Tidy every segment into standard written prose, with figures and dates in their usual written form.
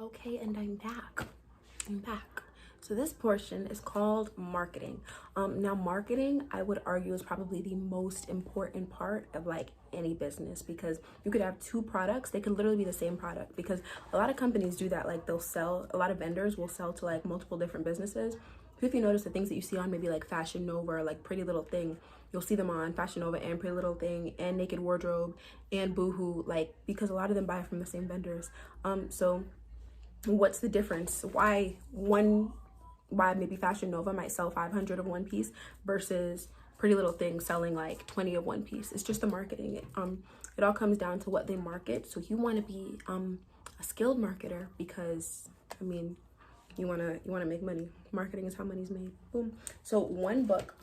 Okay, and I'm back. I'm back. So this portion is called marketing. Now marketing, I would argue, is probably the most important part of like any business, because you could have two products, they could literally be the same product, because a lot of companies do that. Like they'll sell, a lot of vendors will sell to like multiple different businesses. So if you notice the things that you see on maybe like Fashion Nova or like Pretty Little Thing, you'll see them on Fashion Nova and Pretty Little Thing and Naked Wardrobe and Boohoo, like because a lot of them buy from the same vendors. So what's the difference? Why maybe Fashion Nova might sell 500 of one piece versus Pretty Little Thing selling like 20 of one piece? It's just the marketing. It all comes down to what they market. So you want to be a skilled marketer, because I mean, you want to make money. Marketing is how money's made. Boom. So one book,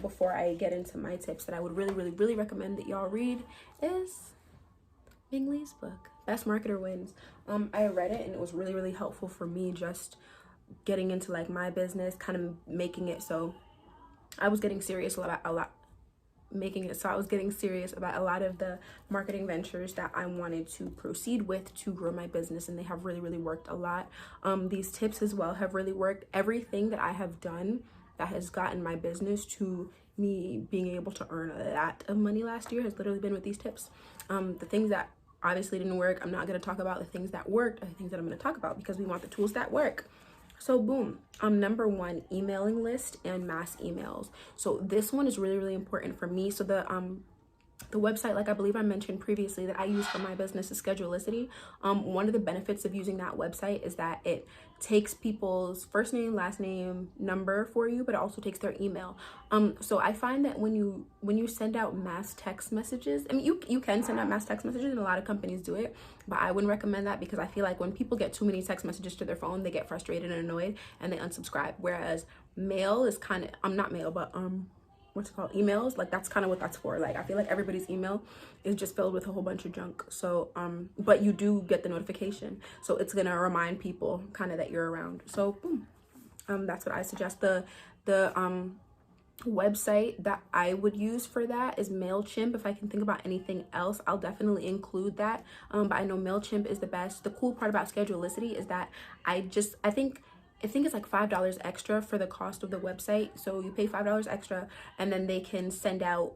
before I get into my tips, that I would really recommend that y'all read is Ming book, Best Marketer Wins. I read it and it was really helpful for me, just getting into like my business, kind of making it so I was getting serious about a lot of the marketing ventures that I wanted to proceed with to grow my business, and they have really worked a lot. These tips as well have really worked. Everything that I have done that has gotten my business to me being able to earn a lot of money last year has literally been with these tips. The things that obviously didn't work, I'm not going to talk about. The things that worked are the things that I'm going to talk about, because we want the tools that work. So boom, number one, emailing list and mass emails. So this one is really important for me. So the website, like I believe I mentioned previously, that I use for my business is Schedulicity. One of the benefits of using that website is that it takes people's first name, last name, number for you, but it also takes their email. So I find that when you send out mass text messages, I mean, you can send out mass text messages, and a lot of companies do it, but I wouldn't recommend that, because I feel like when people get too many text messages to their phone, they get frustrated and annoyed and they unsubscribe. Whereas mail is kind of, I'm not mail, but what's it called, emails, like that's kind of what that's for. Like I feel like everybody's email is just filled with a whole bunch of junk. So but you do get the notification, so it's gonna remind people kind of that you're around. So boom, that's what I suggest. The website that I would use for that is MailChimp. If I can think about anything else, I'll definitely include that, but I know MailChimp is the best. The cool part about Schedulicity is that I think it's like $5 extra for the cost of the website. So you pay $5 extra, and then they can send out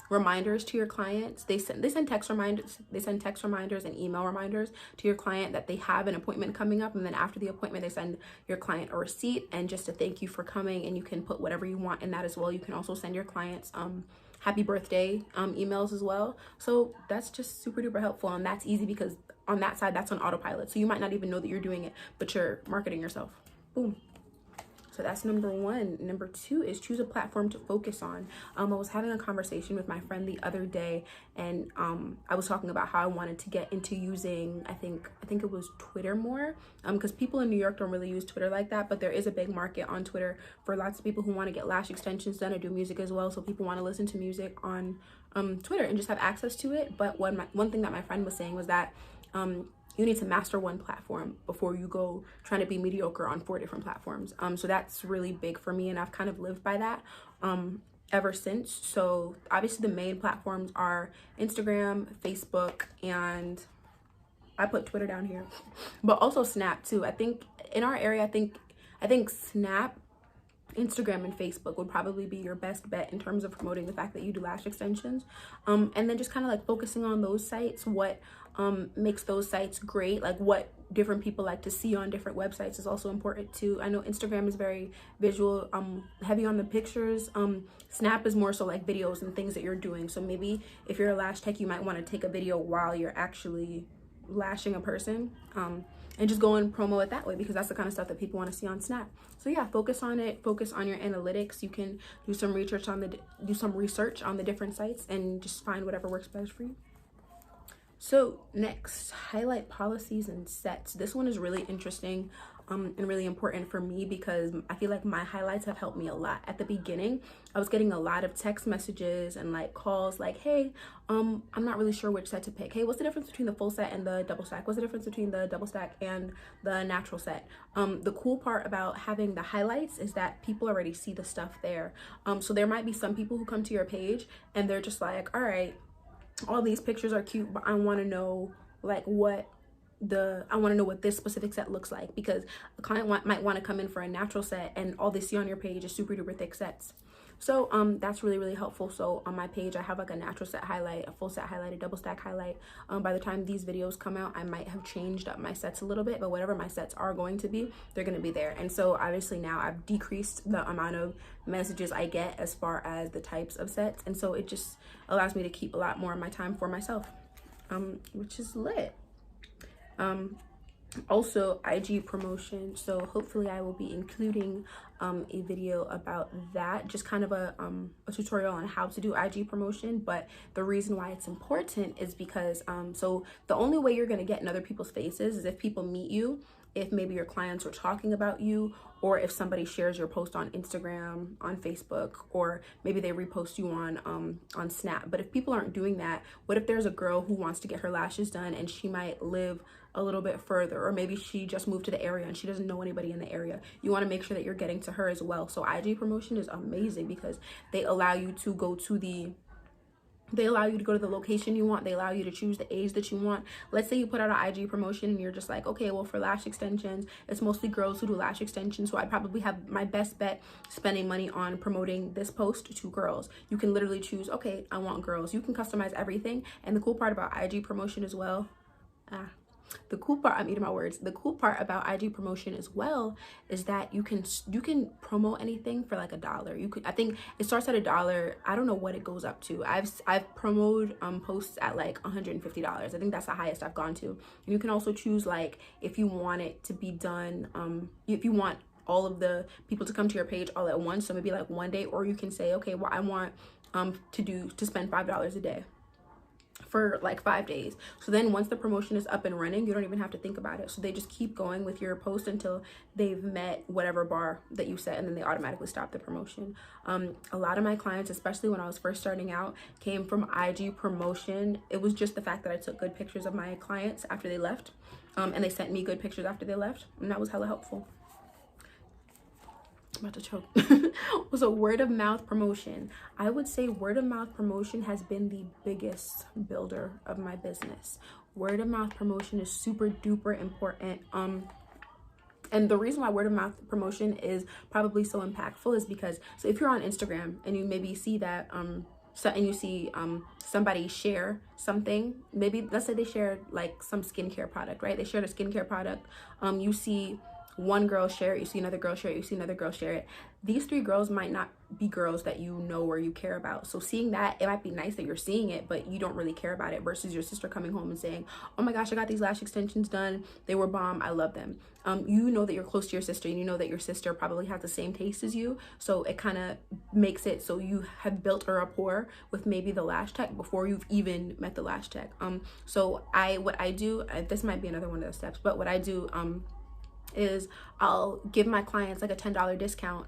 reminders to your clients. They send text reminders and email reminders to your client that they have an appointment coming up, and then after the appointment they send your client a receipt and just to thank you for coming, and you can put whatever you want in that as well. You can also send your clients happy birthday emails as well. So that's just super duper helpful, and that's easy because on that side that's on autopilot, so you might not even know that you're doing it, but you're marketing yourself. Boom. So that's number one. Number two is choose a platform to focus on. I was having a conversation with my friend the other day, and I was talking about how I wanted to get into using, I think it was Twitter more, because people in New York don't really use Twitter like that, but there is a big market on Twitter for lots of people who want to get lash extensions done. I do music as well, so people want to listen to music on Twitter and just have access to it. But one thing that my friend was saying was that you need to master one platform before you go trying to be mediocre on 4 different platforms. So that's really big for me, and I've kind of lived by that ever since. So obviously the main platforms are Instagram, Facebook, and I put Twitter down here, but also Snap too. I think in our area, I think Snap, Instagram, and Facebook would probably be your best bet in terms of promoting the fact that you do lash extensions. And then just kind of like focusing on those sites, what makes those sites great, like what different people like to see on different websites is also important too. I know Instagram is very visual, heavy on the pictures. Snap is more so like videos and things that you're doing. So maybe if you're a lash tech, you might want to take a video while you're actually lashing a person, and just go and promo it that way, because that's the kind of stuff that people want to see on Snap. So yeah, focus on it, focus on your analytics. You can do some research on the different sites and just find whatever works best for you. So next, highlight policies and sets. This one is really interesting and really important for me, because I feel like my highlights have helped me a lot. At the beginning, I was getting a lot of text messages and like calls like, hey, I'm not really sure which set to pick. Hey, what's the difference between the full set and the double stack? What's the difference between the double stack and the natural set? The cool part about having the highlights is that people already see the stuff there. So there might be some people who come to your page and they're just like, all right, all these pictures are cute, but I want to know like what I want to know what this specific set looks like, because a client might want to come in for a natural set and all they see on your page is super duper thick sets. So that's really, really helpful. So on my page, I have like a natural set highlight, a full set highlight, a double stack highlight. By the time these videos come out, I might have changed up my sets a little bit, but whatever my sets are going to be, they're going to be there. And so obviously now I've decreased the amount of messages I get as far as the types of sets. And so it just allows me to keep a lot more of my time for myself, which is lit. Also IG promotion, so hopefully I will be including a video about that, just kind of a tutorial on how to do IG promotion. But the reason why it's important is because so the only way you're going to get in other people's faces is if people meet you, if maybe your clients are talking about you, or if somebody shares your post on Instagram, on Facebook, or maybe they repost you on Snap. But if people aren't doing that, what if there's a girl who wants to get her lashes done and she might live a little bit further, or maybe she just moved to the area and she doesn't know anybody in the area? You want to make sure that you're getting to her as well. So IG promotion is amazing because they allow you to go to the location you want. They allow you to choose the age that you want. Let's say you put out an IG promotion and you're just like, okay, well, for lash extensions, it's mostly girls who do lash extensions, so I probably have my best bet spending money on promoting this post to girls. You can literally choose, okay, I want girls. You can customize everything. And the cool part about IG promotion as well, the cool part, I'm eating my words. The cool part about IG promotion as well is that you can promo anything for like $1. You could, I think it starts at $1. I don't know what it goes up to. I've promoted posts at like $150. I think that's the highest I've gone to. And you can also choose like if you want it to be done, if you want all of the people to come to your page all at once, so maybe like one day, or you can say, okay, well, I want to spend $5 a day for like 5 days. So then once the promotion is up and running, you don't even have to think about it. So they just keep going with your post until they've met whatever bar that you set, and then they automatically stop the promotion. A lot of my clients, especially when I was first starting out, came from IG promotion. It was just the fact that I took good pictures of my clients after they left, and they sent me good pictures after they left, and that was hella helpful. I'm about to choke. So word of mouth promotion. I would say word of mouth promotion has been the biggest builder of my business. Word of mouth promotion is super duper important. And the reason why word of mouth promotion is probably so impactful is because, so if you're on Instagram and you maybe see that somebody share something, maybe let's say they shared like some skincare product, right? They shared a skincare product. You see one girl share it, you see another girl share it, you see another girl share it. These 3 girls might not be girls that you know or you care about. So seeing that, it might be nice that you're seeing it, but you don't really care about it, versus your sister coming home and saying, oh my gosh, I got these lash extensions done. They were bomb. I love them. You know that you're close to your sister, and you know that your sister probably has the same taste as you. So it kind of makes it so you have built a rapport with maybe the lash tech before you've even met the lash tech. So what I do, this might be another one of the steps, but what I do, is I'll give my clients like a $10 discount.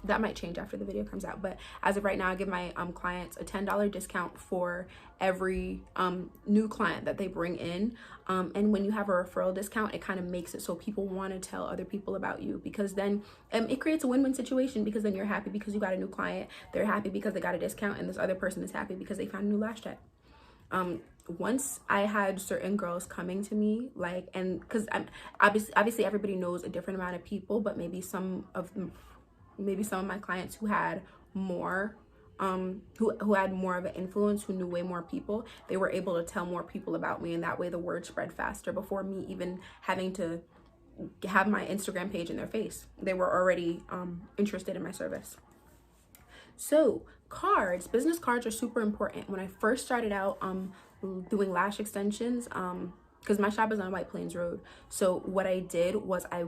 That might change after the video comes out, but as of right now, I give my clients a $10 discount for every new client that they bring in. And when you have a referral discount, it kind of makes it so people want to tell other people about you, because then it creates a win-win situation, because then you're happy because you got a new client, they're happy because they got a discount, and this other person is happy because they found a new lash tech. Once I had certain girls coming to me, like, and because I'm obviously everybody knows a different amount of people, but maybe some of my clients who had more who had more of an influence, who knew way more people, they were able to tell more people about me, and that way the word spread faster before me even having to have my Instagram page in their face. They were already interested in my service. So cards, business cards are super important. When I first started out doing lash extensions, because my shop is on White Plains Road, so what I did was I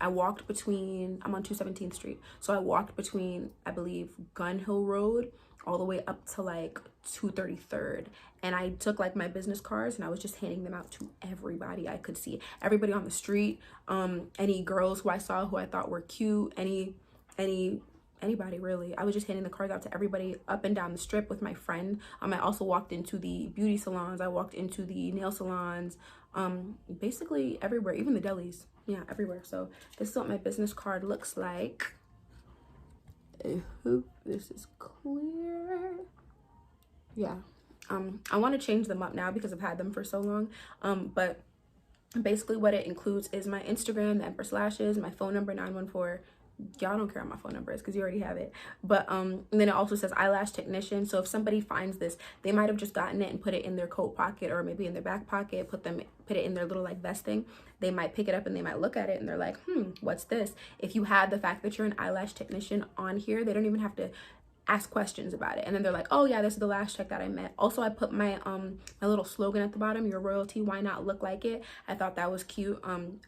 walked between, I'm on 217th Street, so I walked between, I believe, Gun Hill Road all the way up to like 233rd, and I took like my business cards and I was just handing them out to everybody I could see, everybody on the street, any girls who I saw who I thought were cute, anybody really. I was just handing the cards out to everybody up and down the strip with my friend. I also walked into the beauty salons, I walked into the nail salons, basically everywhere, even the delis, yeah, everywhere. So this is what my business card looks like. I hope this is clear. Yeah, I want to change them up now because I've had them for so long, but Basically what it includes is my Instagram, the Empress Lashes, my phone number 914. Y'all don't care what my phone number is because you already have it. But and then it also says eyelash technician. So if somebody finds this, they might have just gotten it and put it in their coat pocket or maybe in their back pocket, put it in their little like vest thing. They might pick it up and they might look at it and they're like, what's this? If you have the fact that you're an eyelash technician on here, they don't even have to ask questions about it, and then they're like, oh yeah, this is the lash tech that I met. Also, I put my my little slogan at the bottom, your royalty, why not look like it? I thought that was cute.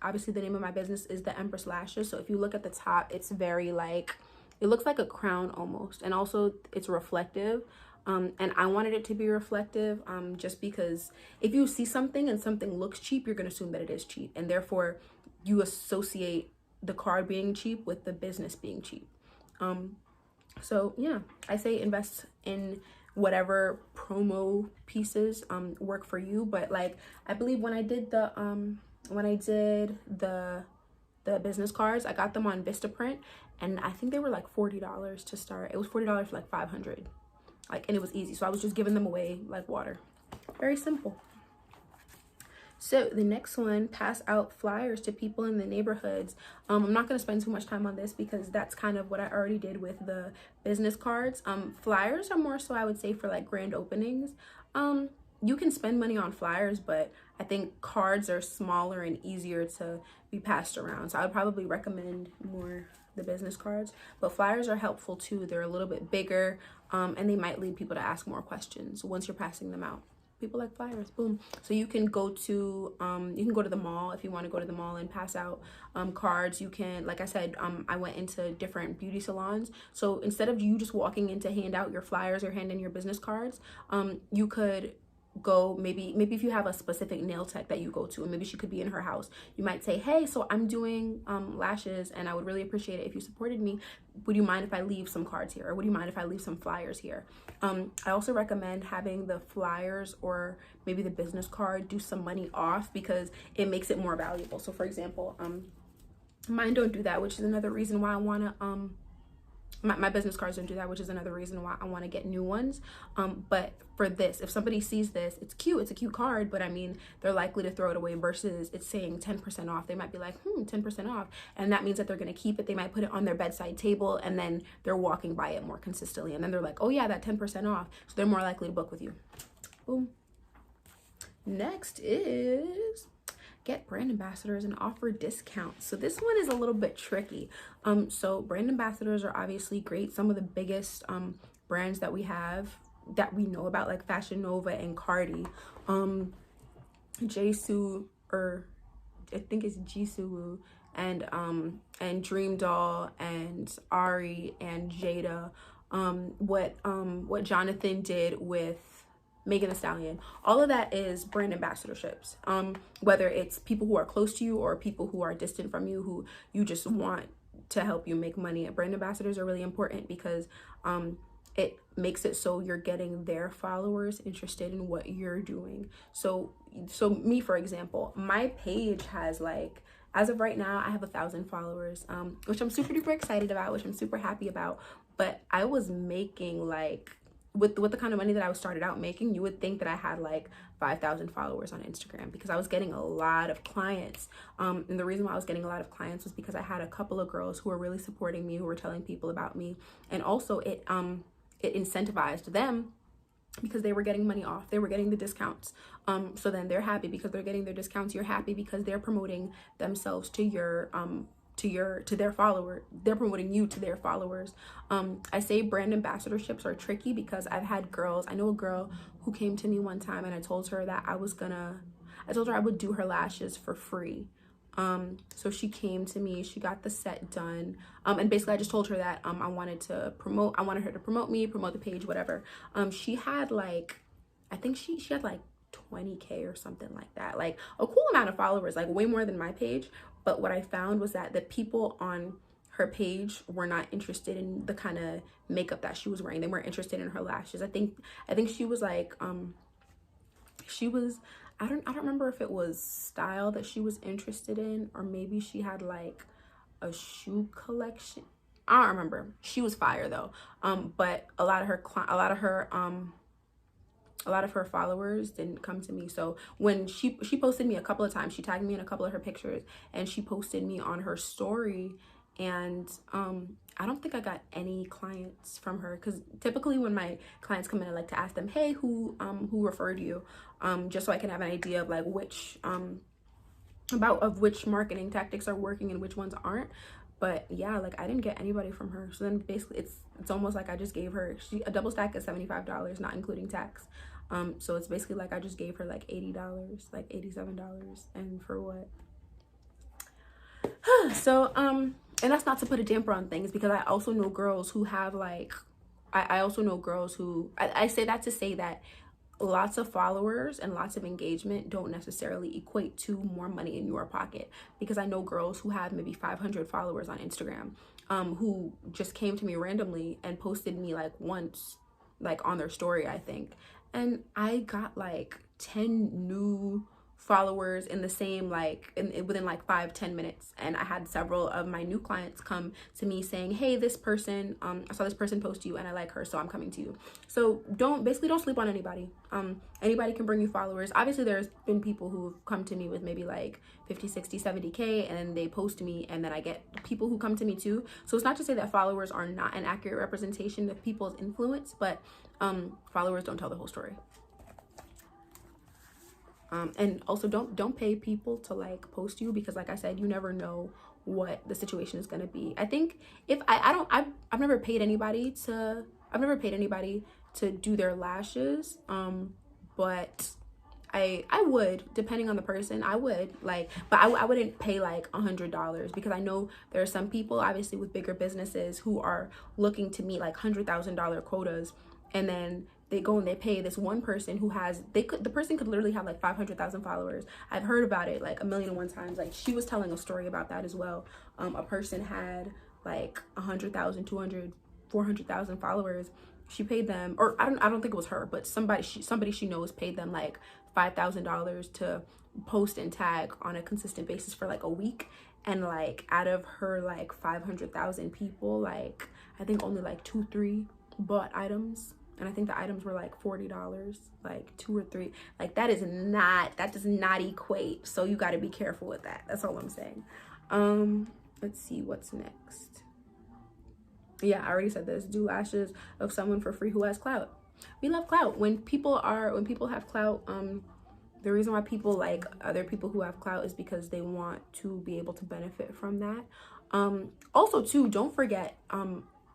Obviously the name of my business is the Empress Lashes, so if you look at the top, it's very like, it looks like a crown almost, and also it's reflective. And I wanted it to be reflective, just because if you see something and something looks cheap, you're gonna assume that it is cheap, and therefore you associate the card being cheap with the business being cheap. So yeah, I say invest in whatever promo pieces work for you. But like, I believe when I did the business cards, I got them on Vistaprint, and I think they were like $40 to start. It was $40 for like 500, like, and it was easy. So I was just giving them away like water. Very simple. So the next one, pass out flyers to people in the neighborhoods. I'm not going to spend too much time on this because that's kind of what I already did with the business cards. Flyers are more so, I would say, for like grand openings. You can spend money on flyers, but I think cards are smaller and easier to be passed around. So I would probably recommend more the business cards, but flyers are helpful too. They're a little bit bigger, and they might lead people to ask more questions once you're passing them out. People like flyers, boom. So you can go to the mall if you want to go to the mall and pass out cards. You can, like I said, I went into different beauty salons. So instead of you just walking in to hand out your flyers or hand in your business cards, you could go, maybe if you have a specific nail tech that you go to, and maybe she could be in her house, you might say, hey, so I'm doing lashes and I would really appreciate it if you supported me. Would you mind if I leave some cards here, or would you mind if I leave some flyers here? I also recommend having the flyers or maybe the business card do some money off, because it makes it more valuable. So for example, mine don't do that, which is another reason why I want to my business cards don't do that, which is another reason why I want to get new ones. But for this, if somebody sees this, it's cute, it's a cute card, but I mean, they're likely to throw it away, versus it's saying 10% off. They might be like, 10% off, and that means that they're going to keep it. They might put it on their bedside table, and then they're walking by it more consistently, and then they're like, oh yeah, that 10% off, so they're more likely to book with you. Boom. Next is get brand ambassadors and offer discounts. So this one is a little bit tricky. So brand ambassadors are obviously great. Some of the biggest brands that we have, that we know about, like Fashion Nova and Cardi, Jisoo, or I think it's Jisoo, and Dream Doll and Ari and Jada, what Jonathan did with Megan Thee Stallion, all of that is brand ambassadorships. Whether it's people who are close to you or people who are distant from you, who you just want to help you make money. Brand ambassadors are really important because it makes it so you're getting their followers interested in what you're doing. So me, for example, my page has, like, as of right now, I have 1,000 followers, which I'm super duper excited about, which I'm super happy about. But I was making, like, with the kind of money that I started out making, you would think that I had like 5,000 followers on Instagram, because I was getting a lot of clients. And the reason why I was getting a lot of clients was because I had a couple of girls who were really supporting me, who were telling people about me. And also it incentivized them, because they were getting money off, they were getting the discounts. So then they're happy because they're getting their discounts. You're happy because they're promoting themselves to your to their follower. They're promoting you to their followers. I say brand ambassadorships are tricky because I've had girls, I know a girl who came to me one time, and I told her that I told her I would do her lashes for free. So she came to me, she got the set done, and basically I just told her that I wanted her to promote me, promote the page, whatever. She had like, I think she had like 20K or something like that, like a cool amount of followers, like way more than my page. But what I found was that the people on her page were not interested in the kind of makeup that she was wearing. They weren't interested in her lashes. I think she was like, I don't remember if it was style that she was interested in, or maybe she had like a shoe collection. I don't remember. She was fire though. But a lot of her a lot of her followers didn't come to me. So when she posted me a couple of times, she tagged me in a couple of her pictures, and she posted me on her story. And I don't think I got any clients from her, because typically when my clients come in, I like to ask them, hey, who referred you, just so I can have an idea of like which which marketing tactics are working and which ones aren't. But yeah, like I didn't get anybody from her. So then basically it's almost like I just gave her, a double stack is $75, not including tax. So it's basically like I just gave her like $80, like $87, and for what? So and that's not to put a damper on things, because I also know girls who have like, I also know girls who, I say that to say that lots of followers and lots of engagement don't necessarily equate to more money in your pocket, because I know girls who have maybe 500 followers on Instagram, who just came to me randomly and posted me like once, like on their story, I think, and I got like 10 new followers in the same, like within like 5-10 minutes. And I had several of my new clients come to me saying, hey, this person, I saw this person post you and I like her, so I'm coming to you. So don't sleep on anybody. Anybody can bring you followers. Obviously there's been people who've come to me with maybe like 50, 60, 70k, and they post me, and then I get people who come to me too. So it's not to say that followers are not an accurate representation of people's influence, but followers don't tell the whole story. And also don't pay people to like post you, because like I said, you never know what the situation is going to be. I think if I've never paid anybody to do their lashes, but I would, depending on the person, I would like, but I wouldn't pay like $100, because I know there are some people obviously with bigger businesses who are looking to meet like $100,000 quotas, and then they go and they pay this one person who has, the person could literally have like 500,000 followers. I've heard about it like 1,000,001 times. Like she was telling a story about that as well. A person had like 100,000, 200, 400,000 followers. She paid them, or I don't think it was her, but somebody she knows paid them like $5,000 to post and tag on a consistent basis for like a week. And like out of her like 500,000 people, like I think only like 2-3 bought items. And I think the items were like $40, like 2 or 3. Like that does not equate. So you got to be careful with that. That's all I'm saying. Let's see what's next. Yeah, I already said this. Do lashes of someone for free who has clout. We love clout. When people have clout, the reason why people like other people who have clout is because they want to be able to benefit from that. Also too, don't forget,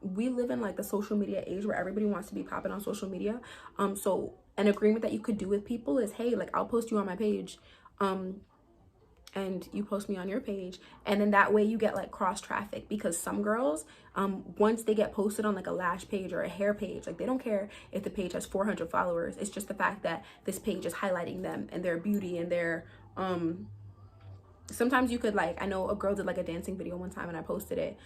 we live in like the social media age where everybody wants to be popping on social media. So an agreement that you could do with people is, hey, like I'll post you on my page, and you post me on your page, and then that way you get like cross traffic, because some girls, once they get posted on like a lash page or a hair page, like they don't care if the page has 400 followers. It's just the fact that this page is highlighting them and their beauty and their sometimes you could, like, I know a girl did like a dancing video one time and I posted it,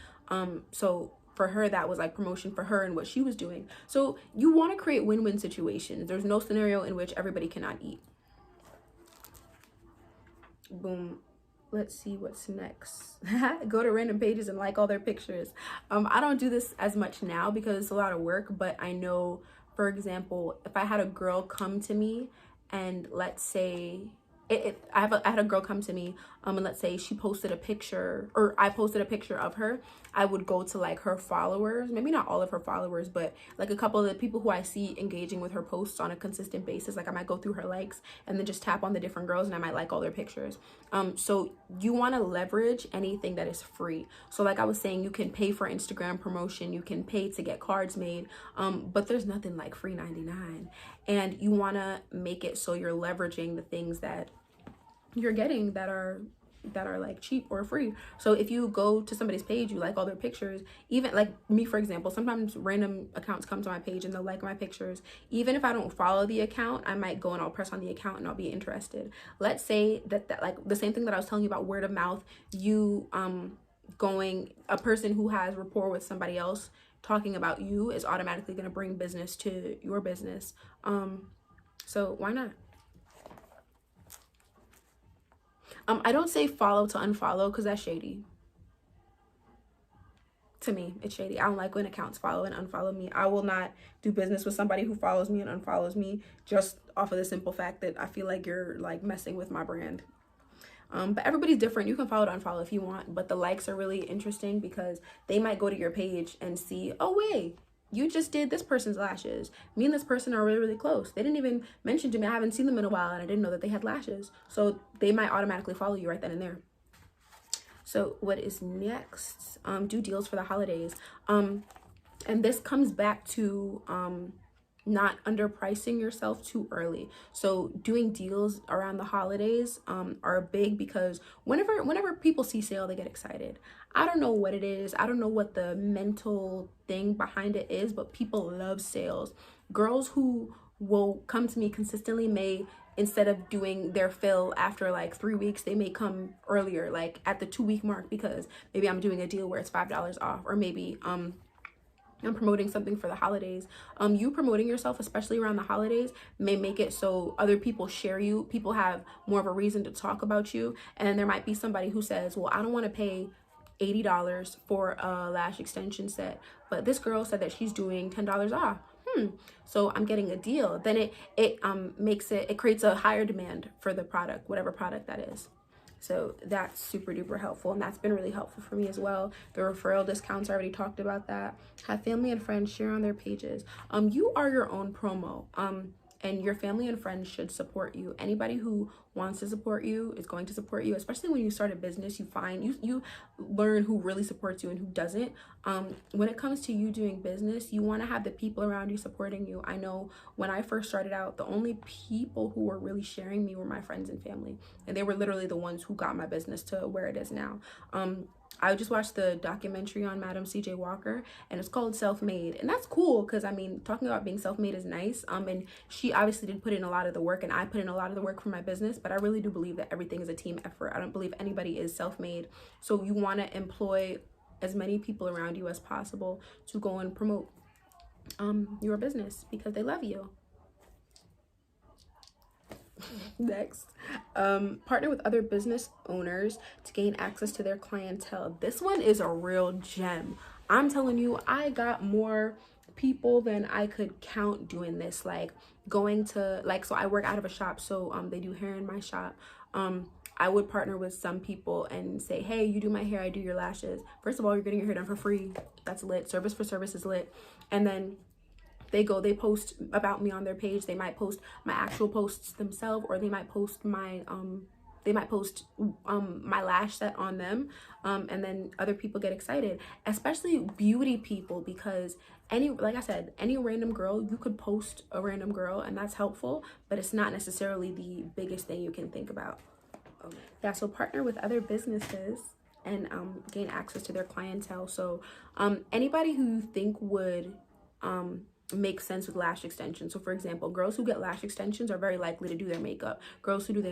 so for her that was like promotion for her and what she was doing. So you want to create win-win situations. There's no scenario in which everybody cannot eat. Boom. Let's see what's next. Go to random pages and like all their pictures. I don't do this as much now because it's a lot of work, but I know, for example, if I had a girl come to me and let's say I had a girl come to me, and let's say she posted a picture, or I posted a picture of her, I would go to like her followers, maybe not all of her followers, but like a couple of the people who I see engaging with her posts on a consistent basis. Like I might go through her likes and then just tap on the different girls and I might like all their pictures. So you want to leverage anything that is free. So like I was saying, you can pay for Instagram promotion, you can pay to get cards made, but there's nothing like free 99. And you want to make it so you're leveraging the things that you're getting that are like cheap or free. So if you go to somebody's page, you like all their pictures, even like me, for example, sometimes random accounts come to my page and they'll like my pictures. Even if I don't follow the account, I might go and I'll press on the account and I'll be interested. Let's say that like the same thing that I was telling you about word of mouth, you a person who has rapport with somebody else talking about you is automatically going to bring business to your business. So why not? I don't say follow to unfollow because that's shady. To me, it's shady. I don't like when accounts follow and unfollow me. I will not do business with somebody who follows me and unfollows me just off of the simple fact that I feel like you're like messing with my brand. But everybody's different. You can follow to unfollow if you want, but the likes are really interesting because they might go to your page and see, oh wait, you just did this person's lashes. Me and this person are really, really close. They didn't even mention to me, I haven't seen them in a while and I didn't know that they had lashes. So they might automatically follow you right then and there. So what is next? Do deals for the holidays. And this comes back to not underpricing yourself too early. So doing deals around the holidays are big because whenever people see sale, they get excited. I don't know what it is. I don't know what the mental thing behind it is, but people love sales. Girls who will come to me consistently may, instead of doing their fill after like 3 weeks, they may come earlier, like at the 2-week mark, because maybe I'm doing a deal where it's $5 off, or maybe I'm promoting something for the holidays. You promoting yourself, especially around the holidays, may make it so other people share you. People have more of a reason to talk about you. And then there might be somebody who says, well, I don't want to pay $80 for a lash extension set, but this girl said that she's doing $10 off. So I'm getting a deal. Then it creates a higher demand for the product, whatever product that is. So that's super duper helpful, and that's been really helpful for me as well. The referral discounts, I already talked about that. Have family and friends share on their pages. You are your own promo. And your family and friends should support you. Anybody who wants to support you is going to support you, especially when you start a business. You find you learn who really supports you and who doesn't. When it comes to you doing business, you want to have the people around you supporting you. I know when I first started out, the only people who were really sharing me were my friends and family, and they were literally the ones who got my business to where it is now. I just watched the documentary on Madam C.J. Walker, and it's called Self-Made. And that's cool because, I mean, talking about being self-made is nice. And she obviously did put in a lot of the work, and I put in a lot of the work for my business. But I really do believe that everything is a team effort. I don't believe anybody is self-made. So you want to employ as many people around you as possible to go and promote your business because they love you. Next, partner with other business owners to gain access to their clientele. This one is a real gem. I'm telling you, I got more people than I could count doing this. Like going to, like, so I work out of a shop, so they do hair in my shop. I would partner with some people and say, hey, you do my hair, I do your lashes. First of all, you're getting your hair done for free. That's lit. Service for service is lit. And then they post about me on their page. They might post my actual posts themselves, or they might post my my lash set on them, and then other people get excited, especially beauty people, because like I said, any random girl, you could post a random girl and that's helpful, but it's not necessarily the biggest thing you can think about. Yeah, so partner with other businesses and gain access to their clientele. So anybody who you think would make sense with lash extensions. So for example, girls who get lash extensions are very likely to do their makeup. Girls who do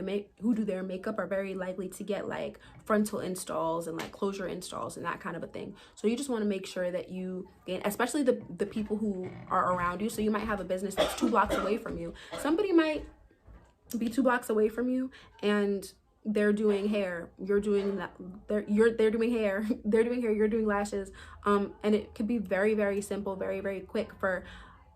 their makeup are very likely to get like frontal installs and like closure installs and that kind of a thing. So you just want to make sure that you gain, especially the people who are around you. So you might have a business that's 2 blocks away from you. Somebody might be 2 blocks away from you and they're doing hair, you're doing that, they're doing hair, they're doing hair, you're doing lashes, and it could be very, very simple, very, very quick for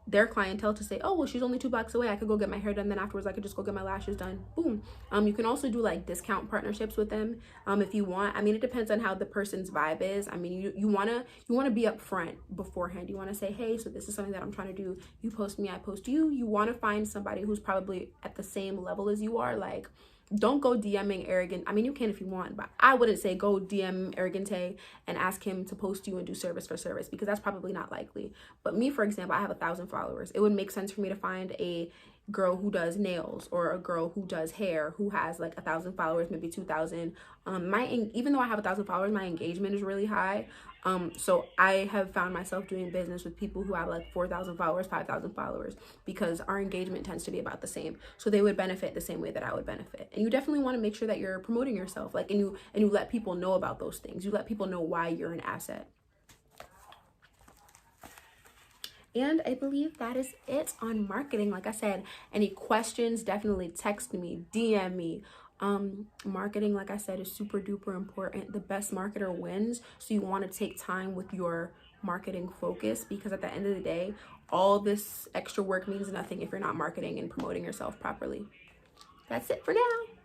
their clientele to say, oh, well, she's only 2 blocks away, I could go get my hair done, then afterwards I could just go get my lashes done. Boom. You can also do like discount partnerships with them if you want. I mean, it depends on how the person's vibe is. I mean, you want to be upfront beforehand. You want to say, hey, so this is something that I'm trying to do, you post me, I post you. You want to find somebody who's probably at the same level as you are. Like, don't go DMing Arrogant. I mean, you can if you want, but I wouldn't say go DM Arrogante and ask him to post you and do service for service, because that's probably not likely. But me, for example, I have 1,000 followers. It would make sense for me to find a girl who does nails or a girl who does hair who has like 1,000 followers, maybe 2,000. Even though I have 1,000 followers, my engagement is really high. So I have found myself doing business with people who have like 4,000 followers, 5,000 followers, because our engagement tends to be about the same. So they would benefit the same way that I would benefit. And you definitely want to make sure that you're promoting yourself, like, and you let people know about those things. You let people know why you're an asset. And I believe that is it on marketing. Like I said, any questions, definitely text me, DM me. Marketing, like I said, is super duper important. The best marketer wins. So you want to take time with your marketing focus, because at the end of the day, all this extra work means nothing if you're not marketing and promoting yourself properly. That's it for now.